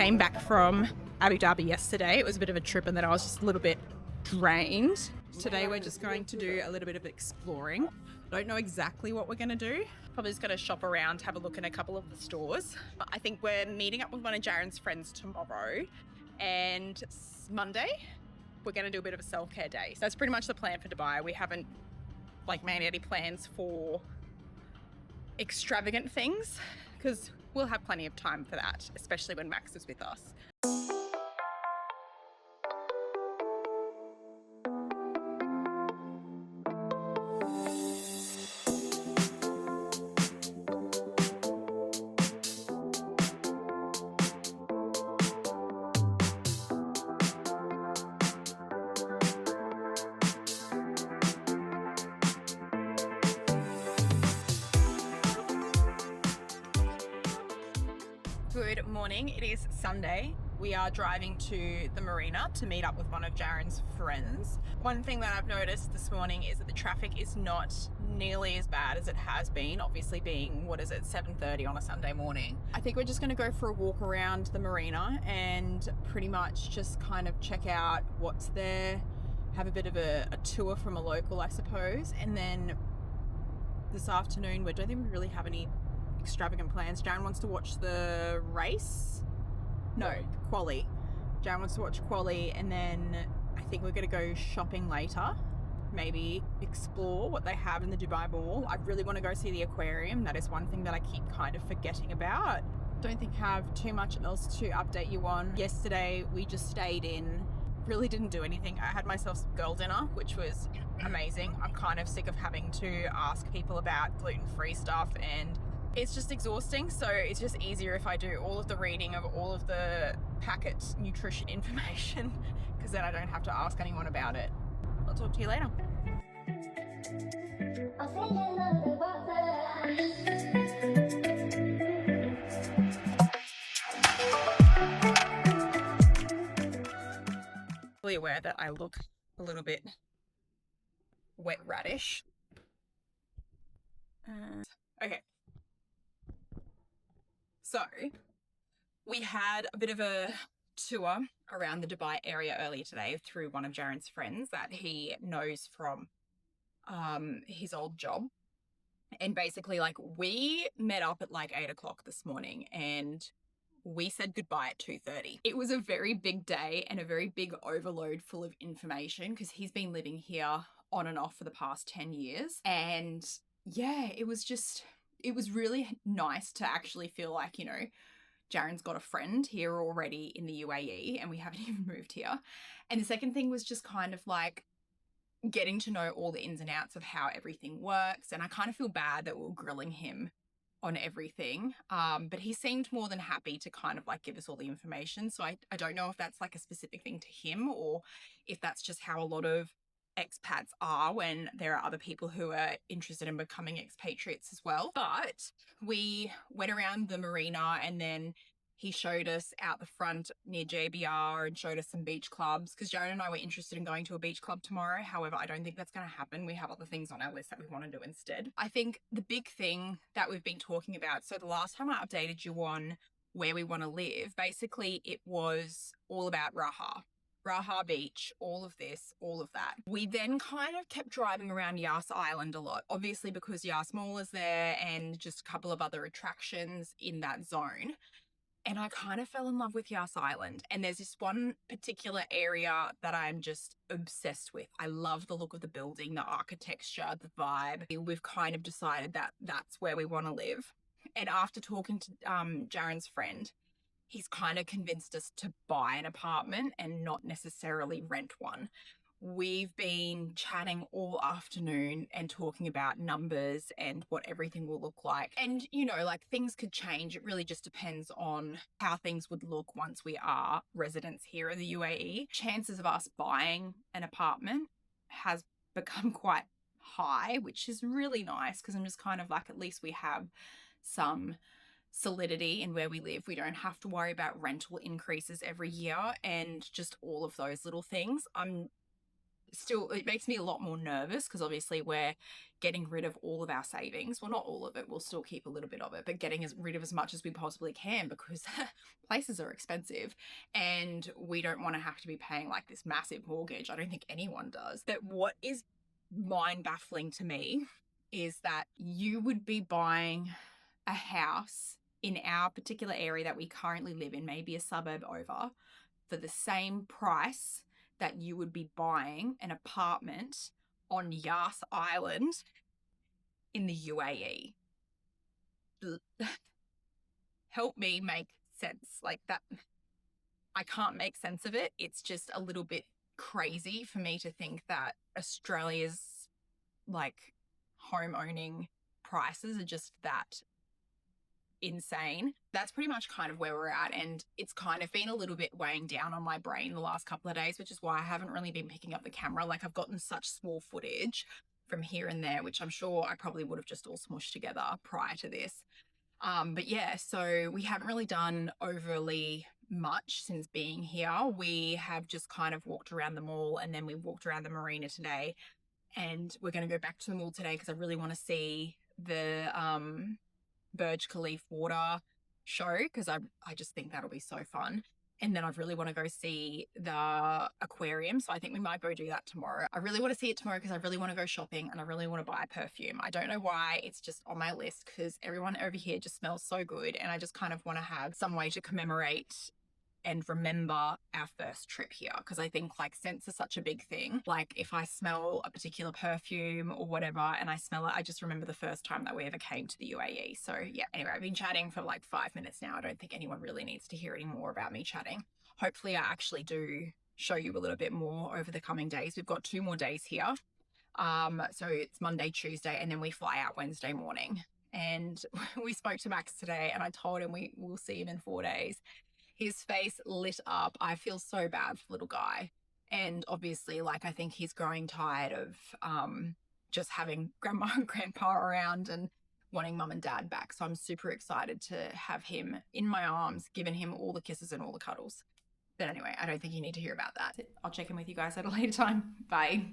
came back from Abu Dhabi yesterday. It was a bit of a trip and then I was just a little bit drained. Today we're just going to do a little bit of exploring. Don't know exactly what we're going to do. Probably just going to shop around, have a look in a couple of the stores. I think we're meeting up with one of Jarron's friends tomorrow, and Monday we're going to do a bit of a self-care day. So that's pretty much the plan for Dubai. We haven't made any plans for extravagant things because we'll have plenty of time for that, especially when Max is with us. Good morning, it is Sunday. We are driving to the marina to meet up with one of Jarron's friends. One thing that I've noticed this morning is that the traffic is not nearly as bad as it has been, obviously being, 7:30 on a Sunday morning. I think we're just going to go for a walk around the marina and pretty much just kind of check out what's there, have a bit of a tour from a local, I suppose, and then this afternoon we don't think we really have any extravagant plans. Jarron wants to watch the race. No, quali. Jarron wants to watch quali, and then I think we're going to go shopping later. Maybe explore what they have in the Dubai Mall. I really want to go see the aquarium. That is one thing that I keep kind of forgetting about. Don't think I have too much else to update you on. Yesterday we just stayed in, really didn't do anything. I had myself some girl dinner, which was amazing. I'm kind of sick of having to ask people about gluten-free stuff, and it's just exhausting, so it's just easier if I do all of the reading of all of the packet nutrition information, because then I don't have to ask anyone about it. I'll talk to you later. Fully aware that I look a little bit wet radish. Okay. So we had a bit of a tour around the Dubai area earlier today through one of Jarron's friends that he knows from his old job. And basically, we met up at 8 o'clock this morning and we said goodbye at 2:30. It was a very big day and a very big overload full of information because he's been living here on and off for the past 10 years. And yeah, it was really nice to actually feel like, Jarron's got a friend here already in the UAE and we haven't even moved here. And the second thing was just kind of getting to know all the ins and outs of how everything works. And I kind of feel bad that we're grilling him on everything. But he seemed more than happy to kind of give us all the information. So I don't know if that's a specific thing to him or if that's just how a lot of expats are when there are other people who are interested in becoming expatriates as well. But we went around the marina and then he showed us out the front near JBR and showed us some beach clubs because Jarron and I were interested in going to a beach club tomorrow. However, I don't think that's going to happen. We have other things on our list that we want to do instead. I think the big thing that we've been talking about, so the last time I updated you on where we want to live, basically it was all about Raha Beach, all of this, all of that. We then kind of kept driving around Yas Island a lot, obviously because Yas Mall is there and just a couple of other attractions in that zone. And I kind of fell in love with Yas Island. And there's this one particular area that I'm just obsessed with. I love the look of the building, the architecture, the vibe. We've kind of decided that that's where we want to live. And after talking to Jarron's friend, he's kind of convinced us to buy an apartment and not necessarily rent one. We've been chatting all afternoon and talking about numbers and what everything will look like. And, things could change. It really just depends on how things would look once we are residents here in the UAE. Chances of us buying an apartment has become quite high, which is really nice because I'm just kind of at least we have some solidity in where we live. We don't have to worry about rental increases every year and just all of those little things. I'm still, it makes me a lot more nervous because obviously we're getting rid of all of our savings. Well, not all of it. We'll still keep a little bit of it, but getting rid of as much as we possibly can because places are expensive and we don't want to have to be paying like this massive mortgage. I don't think anyone does. That what is mind baffling to me is that you would be buying a house in our particular area that we currently live in, maybe a suburb over, for the same price that you would be buying an apartment on Yas Island in the UAE. Help me make sense. Like that, I can't make sense of it. It's just a little bit crazy for me to think that Australia's like home owning prices are just that insane. That's pretty much kind of where we're at, and it's kind of been a little bit weighing down on my brain the last couple of days, which is why I haven't really been picking up the camera. Like I've gotten such small footage from here and there, which I'm sure I probably would have just all smushed together prior to this. But yeah, so we haven't really done overly much since being here. We have just kind of walked around the mall, and then we walked around the marina today, and we're going to go back to the mall today because I really want to see the Burj Khalifa water show because I just think that'll be so fun. And then I really want to go see the aquarium. So I think we might go do that tomorrow. I really want to see it tomorrow because I really want to go shopping and I really want to buy perfume. I don't know why, it's just on my list because everyone over here just smells so good. And I just kind of want to have some way to commemorate and remember our first trip here because I think like scents are such a big thing. Like if I smell a particular perfume or whatever and I smell it, I just remember the first time that we ever came to the UAE. So yeah, anyway, I've been chatting for like 5 minutes now. I don't think anyone really needs to hear any more about me chatting. Hopefully I actually do show you a little bit more over the coming days. We've got 2 more days here. So it's Monday, Tuesday, and then we fly out Wednesday morning. And we spoke to Max today and I told him we'll see him in 4 days. His face lit up. I feel so bad for little guy. And obviously, like, I think he's growing tired of just having grandma and grandpa around and wanting mum and dad back. So I'm super excited to have him in my arms, giving him all the kisses and all the cuddles. But anyway, I don't think you need to hear about that. I'll check in with you guys at a later time. Bye.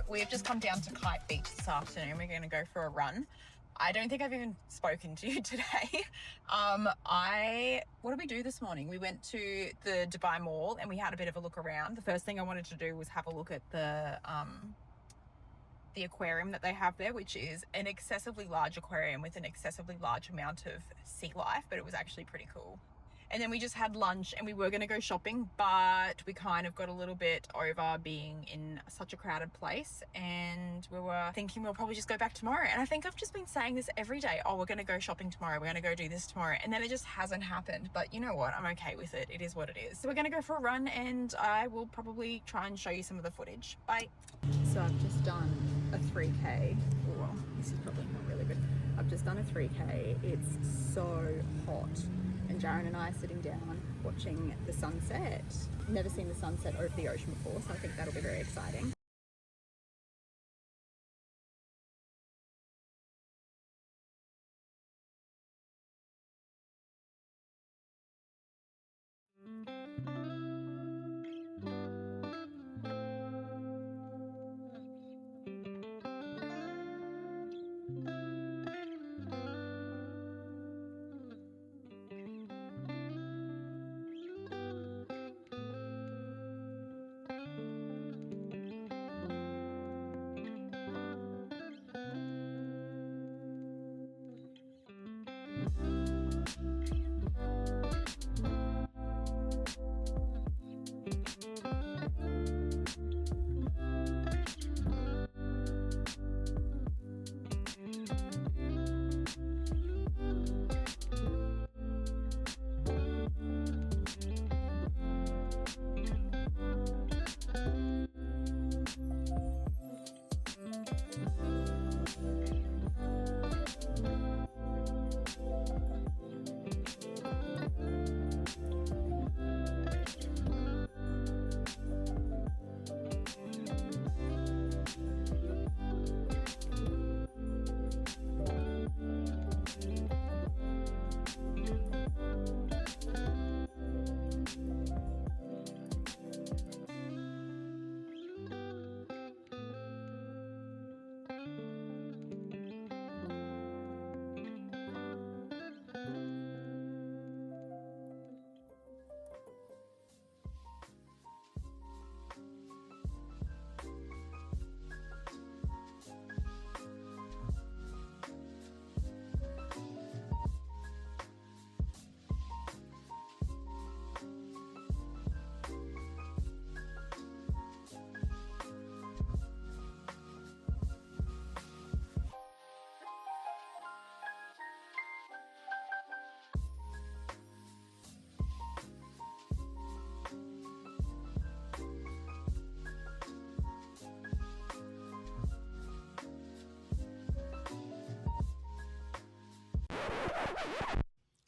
We've just come down to Kite Beach this afternoon. We're going to go for a run. I don't think I've even spoken to you today. What did we do this morning? We went to the Dubai Mall and we had a bit of a look around. The first thing I wanted to do was have a look at the aquarium that they have there, which is an excessively large aquarium with an excessively large amount of sea life, but it was actually pretty cool. And then we just had lunch and we were going to go shopping, but we kind of got a little bit over being in such a crowded place and we were thinking we'll probably just go back tomorrow. And I think I've just been saying this every day. Oh, we're going to go shopping tomorrow. We're going to go do this tomorrow. And then it just hasn't happened. But you know what? I'm okay with it. It is what it is. So we're going to go for a run and I will probably try and show you some of the footage. Bye. So I've just done a 3K. Well, this is probably not really good. I've just done a 3K. It's so hot. And Jarron and I are sitting down watching the sunset. Never seen the sunset over the ocean before, so I think that'll be very exciting.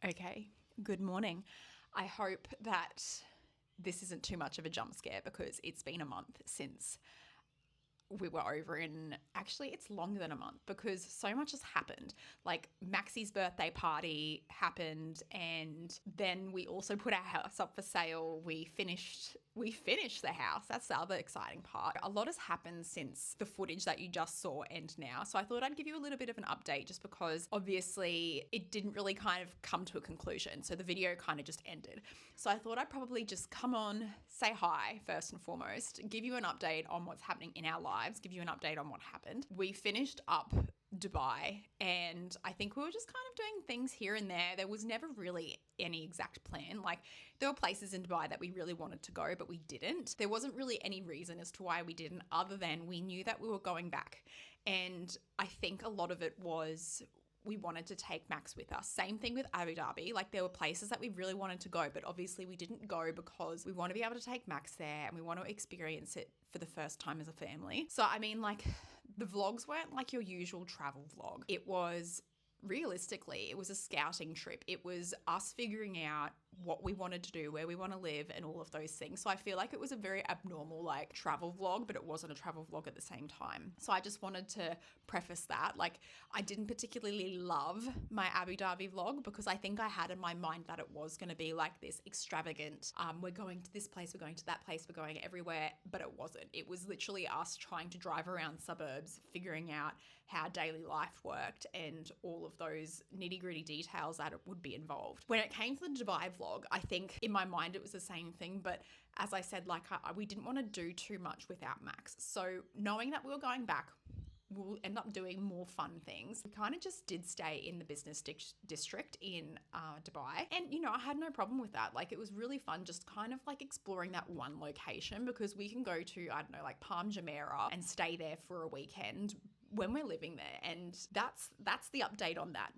Okay, good morning. I hope that this isn't too much of a jump scare because it's been a month since we were over in, actually it's longer than a month because so much has happened. Like Maxie's birthday party happened, and then we also put our house up for sale. We finished the house. That's the other exciting part. A lot has happened since the footage that you just saw end now. So I thought I'd give you a little bit of an update just because obviously it didn't really kind of come to a conclusion. So the video kind of just ended. So I thought I'd probably just come on, say hi first and foremost, give you an update on what's happening in our lives, give you an update on what happened. We finished up Dubai, and I think we were just kind of doing things here and there. There was never really any exact plan. Like there were places in Dubai that we really wanted to go, but we didn't. There wasn't really any reason as to why we didn't, other than we knew that we were going back. And I think a lot of it was we wanted to take Max with us. Same thing with Abu Dhabi. Like there were places that we really wanted to go, but obviously we didn't go because we want to be able to take Max there and we want to experience it for the first time as a family. So I mean, like the vlogs weren't like your usual travel vlog. It was realistically, it was a scouting trip. It was us figuring out what we wanted to do, where we want to live, and all of those things. So I feel like it was a very abnormal like travel vlog, but it wasn't a travel vlog at the same time. So I just wanted to preface that. Like I didn't particularly love my Abu Dhabi vlog because I think I had in my mind that it was going to be like this extravagant, we're going to this place, we're going to that place, we're going everywhere, but it wasn't. It was literally us trying to drive around suburbs, figuring out how daily life worked and all of those nitty-gritty details that it would be involved. When it came to the Dubai vlog, I think in my mind it was the same thing, but as I said, like we didn't want to do too much without Max. So knowing that we were going back, we'll end up doing more fun things. We kind of just did stay in the business district in Dubai. And, you know, I had no problem with that. Like, it was really fun just kind of like exploring that one location because we can go to, I don't know, like Palm Jumeirah and stay there for a weekend when we're living there. And that's the update on that.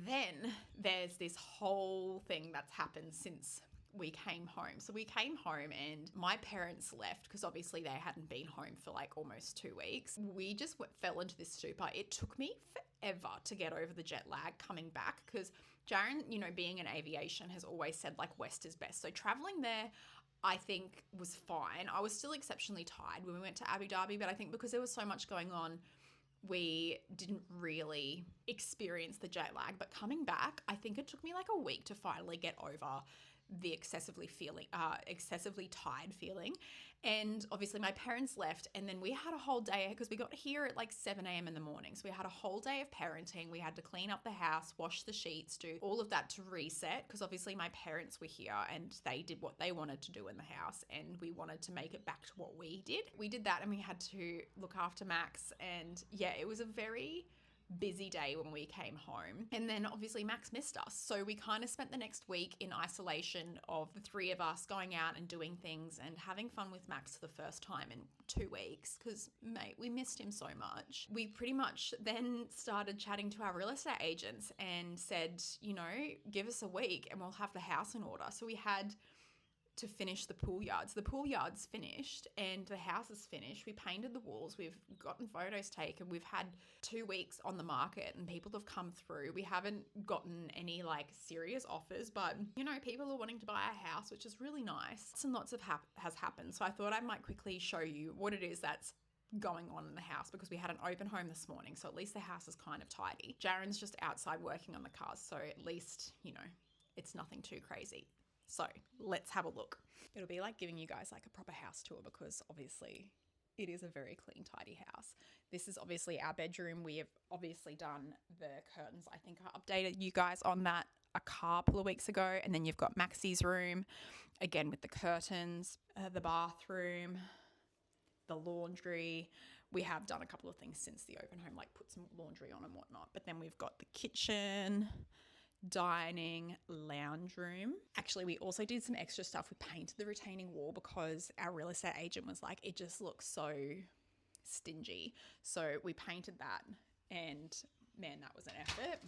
Then there's this whole thing that's happened since we came home. So we came home and my parents left because obviously they hadn't been home for like almost 2 weeks. We just fell into this stupor. It took me forever to get over the jet lag coming back because Jarron, you know, being in aviation has always said like West is best. So traveling there, I think was fine. I was still exceptionally tired when we went to Abu Dhabi, but I think because there was so much going on, we didn't really experience the jet lag. But coming back, I think it took me like a week to finally get over the excessively tired feeling. And obviously my parents left, and then we had a whole day because we got here at like 7 a.m. in the morning. So we had a whole day of parenting. We had to clean up the house, wash the sheets, do all of that to reset, because obviously my parents were here and they did what they wanted to do in the house, and we wanted to make it back to what we did. We did that, and we had to look after Max, and yeah, it was a very busy day when we came home. And then obviously Max missed us, so we kind of spent the next week in isolation of the three of us going out and doing things and having fun with Max for the first time in 2 weeks, because mate, we missed him so much. We pretty much then started chatting to our real estate agents and said, you know, give us a week and we'll have the house in order. So we had to finish the pool yards. The pool yard's finished and the house is finished. We painted the walls. We've gotten photos taken. We've had 2 weeks on the market and people have come through. We haven't gotten any like serious offers, but you know, people are wanting to buy a house, which is really nice. Lots and lots of has happened. So I thought I might quickly show you what it is that's going on in the house, because we had an open home this morning. So at least the house is kind of tidy. Jarron's just outside working on the cars. So at least, you know, it's nothing too crazy. So let's have a look. It'll be like giving you guys like a proper house tour, because obviously it is a very clean, tidy house. This is obviously our bedroom. We have obviously done the curtains. I think I updated you guys on that a couple of weeks ago. And then you've got Maxie's room, again with the curtains, the bathroom, the laundry. We have done a couple of things since the open home, like put some laundry on and whatnot. But then we've got the kitchen, dining, lounge room. Actually, we also did some extra stuff. We painted the retaining wall because our real estate agent was like, it just looks so stingy. So we painted that, and man, that was an effort.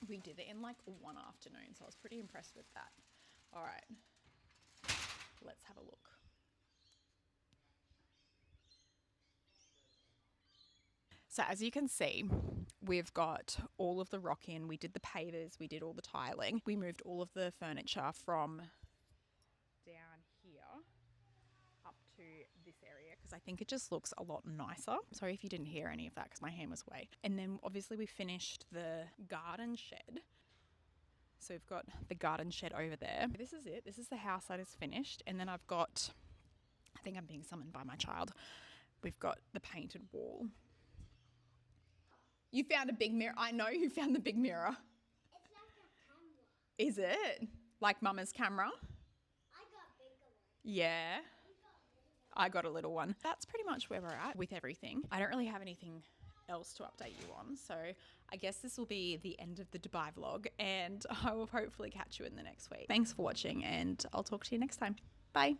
We did it in like one afternoon, so I was pretty impressed with that. All right, let's have a look. So as you can see, we've got all of the rock in. We did the pavers, we did all the tiling. We moved all of the furniture from down here up to this area because I think it just looks a lot nicer. Sorry if you didn't hear any of that because my hand was away. And then obviously we finished the garden shed. So we've got the garden shed over there. This is it. This is the house that is finished. And then I've got, I think I'm being summoned by my child. We've got the painted wall. You found a big mirror. I know you found the big mirror. It's like a camera. Is it? Like Mama's camera? I got a bigger one. Yeah. I got a little one. That's pretty much where we're at with everything. I don't really have anything else to update you on. So I guess this will be the end of the Dubai vlog, and I will hopefully catch you in the next week. Thanks for watching, and I'll talk to you next time. Bye.